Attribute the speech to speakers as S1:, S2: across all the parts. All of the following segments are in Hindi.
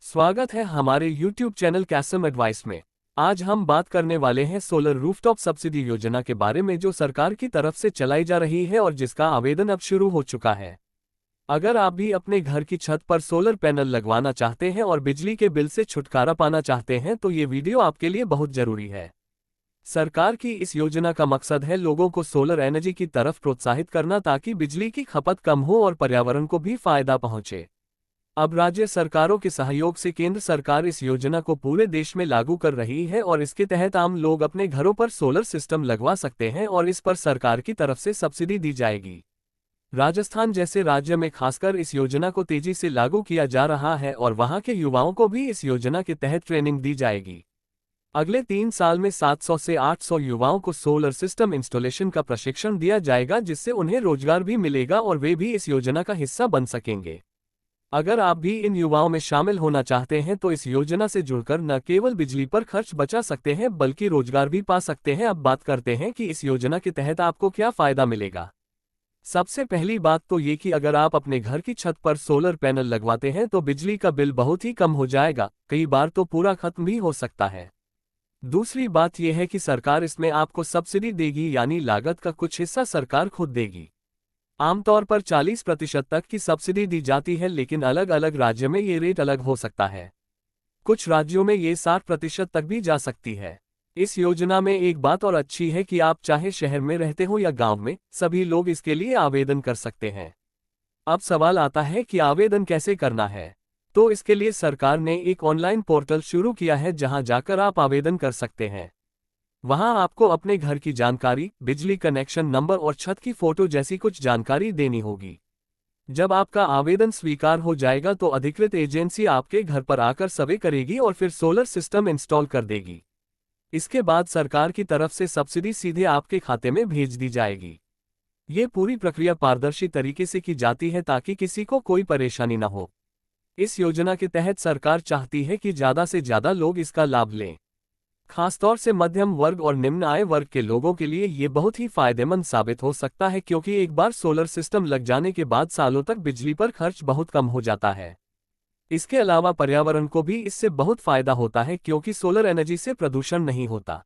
S1: स्वागत है हमारे YouTube चैनल कैसम एडवाइस में। आज हम बात करने वाले हैं सोलर रूफटॉप सब्सिडी योजना के बारे में जो सरकार की तरफ से चलाई जा रही है और जिसका आवेदन अब शुरू हो चुका है। अगर आप भी अपने घर की छत पर सोलर पैनल लगवाना चाहते हैं और बिजली के बिल से छुटकारा पाना चाहते हैं तो ये वीडियो आपके लिए बहुत जरूरी है। सरकार की इस योजना का मकसद है लोगों को सोलर एनर्जी की तरफ प्रोत्साहित करना ताकि बिजली की खपत कम हो और पर्यावरण को भी फायदा पहुंचे। अब राज्य सरकारों के सहयोग से केंद्र सरकार इस योजना को पूरे देश में लागू कर रही है और इसके तहत आम लोग अपने घरों पर सोलर सिस्टम लगवा सकते हैं और इस पर सरकार की तरफ से सब्सिडी दी जाएगी। राजस्थान जैसे राज्य में खासकर इस योजना को तेजी से लागू किया जा रहा है और वहां के युवाओं को भी इस योजना के तहत ट्रेनिंग दी जाएगी। अगले 3 साल में 700 से 800 युवाओं को सोलर सिस्टम इंस्टॉलेशन का प्रशिक्षण दिया जाएगा, जिससे उन्हें रोजगार भी मिलेगा और वे भी इस योजना का हिस्सा बन सकेंगे। अगर आप भी इन युवाओं में शामिल होना चाहते हैं तो इस योजना से जुड़कर न केवल बिजली पर खर्च बचा सकते हैं बल्कि रोजगार भी पा सकते हैं। अब बात करते हैं कि इस योजना के तहत आपको क्या फायदा मिलेगा। सबसे पहली बात तो ये कि अगर आप अपने घर की छत पर सोलर पैनल लगवाते हैं तो बिजली का बिल बहुत ही कम हो जाएगा, कई बार तो पूरा खत्म भी हो सकता है। दूसरी बात यह है कि सरकार इसमें आपको सब्सिडी देगी, यानी लागत का कुछ हिस्सा सरकार खुद देगी। आमतौर पर 40% तक की सब्सिडी दी जाती है, लेकिन अलग अलग राज्य में ये रेट अलग हो सकता है। कुछ राज्यों में ये 60% तक भी जा सकती है। इस योजना में एक बात और अच्छी है कि आप चाहे शहर में रहते हो या गांव में, सभी लोग इसके लिए आवेदन कर सकते हैं। अब सवाल आता है कि आवेदन कैसे करना है। तो इसके लिए सरकार ने एक ऑनलाइन पोर्टल शुरू किया है जहां जाकर आप आवेदन कर सकते हैं। वहां आपको अपने घर की जानकारी, बिजली कनेक्शन नंबर और छत की फोटो जैसी कुछ जानकारी देनी होगी। जब आपका आवेदन स्वीकार हो जाएगा तो अधिकृत एजेंसी आपके घर पर आकर सर्वे करेगी और फिर सोलर सिस्टम इंस्टॉल कर देगी। इसके बाद सरकार की तरफ से सब्सिडी सीधे आपके खाते में भेज दी जाएगी। ये पूरी प्रक्रिया पारदर्शी तरीके से की जाती है ताकि किसी को कोई परेशानी न हो। इस योजना के तहत सरकार चाहती है कि ज़्यादा से ज़्यादा लोग इसका लाभ लें। खासतौर से मध्यम वर्ग और निम्न आय वर्ग के लोगों के लिए ये बहुत ही फायदेमंद साबित हो सकता है, क्योंकि एक बार सोलर सिस्टम लग जाने के बाद सालों तक बिजली पर खर्च बहुत कम हो जाता है। इसके अलावा पर्यावरण को भी इससे बहुत फायदा होता है, क्योंकि सोलर एनर्जी से प्रदूषण नहीं होता।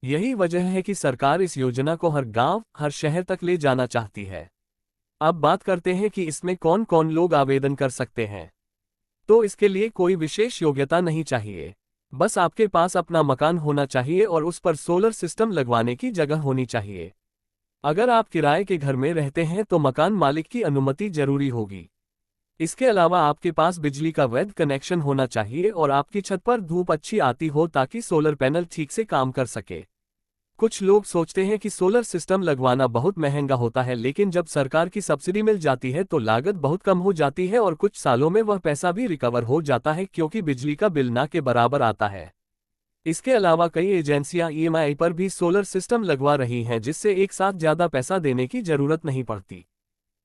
S1: यही वजह है कि सरकार इस योजना को हर गांव, हर शहर तक ले जाना चाहती है। अब बात करते हैं कि इसमें कौन कौन लोग आवेदन कर सकते हैं। तो इसके लिए कोई विशेष योग्यता नहीं चाहिए, बस आपके पास अपना मकान होना चाहिए और उस पर सोलर सिस्टम लगवाने की जगह होनी चाहिए। अगर आप किराए के घर में रहते हैं तो मकान मालिक की अनुमति जरूरी होगी। इसके अलावा आपके पास बिजली का वैध कनेक्शन होना चाहिए और आपकी छत पर धूप अच्छी आती हो ताकि सोलर पैनल ठीक से काम कर सके। कुछ लोग सोचते हैं कि सोलर सिस्टम लगवाना बहुत महंगा होता है, लेकिन जब सरकार की सब्सिडी मिल जाती है तो लागत बहुत कम हो जाती है और कुछ सालों में वह पैसा भी रिकवर हो जाता है, क्योंकि बिजली का बिल ना के बराबर आता है। इसके अलावा कई एजेंसियां ईएमआई पर भी सोलर सिस्टम लगवा रही हैं, जिससे एक साथ ज़्यादा पैसा देने की जरूरत नहीं पड़ती।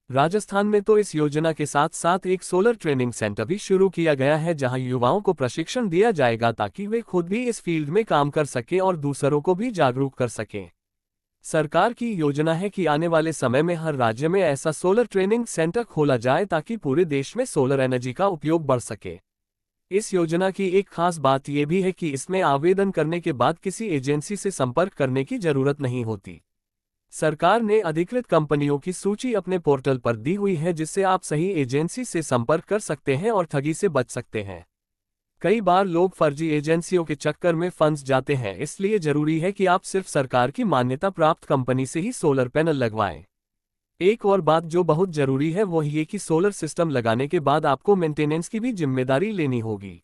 S1: राजस्थान में तो इस योजना के साथ साथ एक सोलर ट्रेनिंग सेंटर भी शुरू किया गया है, जहां युवाओं को प्रशिक्षण दिया जाएगा ताकि वे खुद भी इस फील्ड में काम कर सकें और दूसरों को भी जागरूक कर सकें। सरकार की योजना है कि आने वाले समय में हर राज्य में ऐसा सोलर ट्रेनिंग सेंटर खोला जाए ताकि पूरे देश में सोलर एनर्जी का उपयोग बढ़ सके। इस योजना की एक खास बात यह भी है कि इसमें आवेदन करने के बाद किसी एजेंसी से संपर्क करने की जरूरत नहीं होती। सरकार ने अधिकृत कंपनियों की सूची अपने पोर्टल पर दी हुई है, जिससे आप सही एजेंसी से संपर्क कर सकते हैं और ठगी से बच सकते हैं। कई बार लोग फर्जी एजेंसियों के चक्कर में फंस जाते हैं, इसलिए जरूरी है कि आप सिर्फ सरकार की मान्यता प्राप्त कंपनी से ही सोलर पैनल लगवाएं। एक और बात जो बहुत जरूरी है वो ये कि सोलर सिस्टम लगाने के बाद आपको मेंटेनेंस की भी जिम्मेदारी लेनी होगी।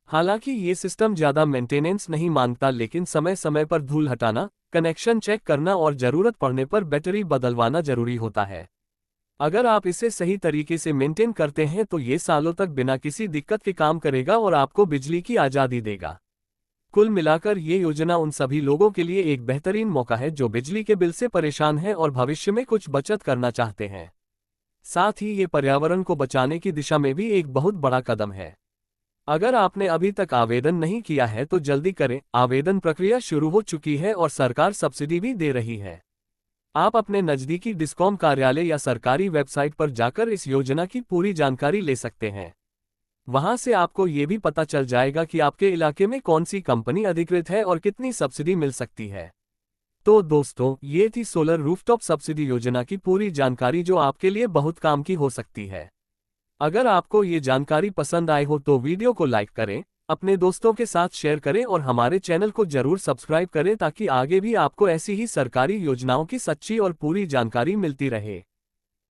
S1: हालांकि ये सिस्टम ज़्यादा मेंटेनेंस नहीं मांगता, लेकिन समय समय पर धूल हटाना, कनेक्शन चेक करना और ज़रूरत पड़ने पर बैटरी बदलवाना जरूरी होता है। अगर आप इसे सही तरीके से मेंटेन करते हैं तो ये सालों तक बिना किसी दिक्कत के काम करेगा और आपको बिजली की आज़ादी देगा। कुल मिलाकर ये योजना उन सभी लोगों के लिए एक बेहतरीन मौका है जो बिजली के बिल से परेशान हैं और भविष्य में कुछ बचत करना चाहते हैं। साथ ही ये पर्यावरण को बचाने की दिशा में भी एक बहुत बड़ा कदम है। अगर आपने अभी तक आवेदन नहीं किया है तो जल्दी करें, आवेदन प्रक्रिया शुरू हो चुकी है और सरकार सब्सिडी भी दे रही है। आप अपने नज़दीकी डिस्कॉम कार्यालय या सरकारी वेबसाइट पर जाकर इस योजना की पूरी जानकारी ले सकते हैं। वहां से आपको ये भी पता चल जाएगा कि आपके इलाके में कौन सी कंपनी अधिकृत है और कितनी सब्सिडी मिल सकती है। तो दोस्तों, ये थी सोलर रूफटॉप सब्सिडी योजना की पूरी जानकारी, जो आपके लिए बहुत काम की हो सकती है। अगर आपको ये जानकारी पसंद आए हो तो वीडियो को लाइक करें, अपने दोस्तों के साथ शेयर करें और हमारे चैनल को जरूर सब्सक्राइब करें, ताकि आगे भी आपको ऐसी ही सरकारी योजनाओं की सच्ची और पूरी जानकारी मिलती रहे।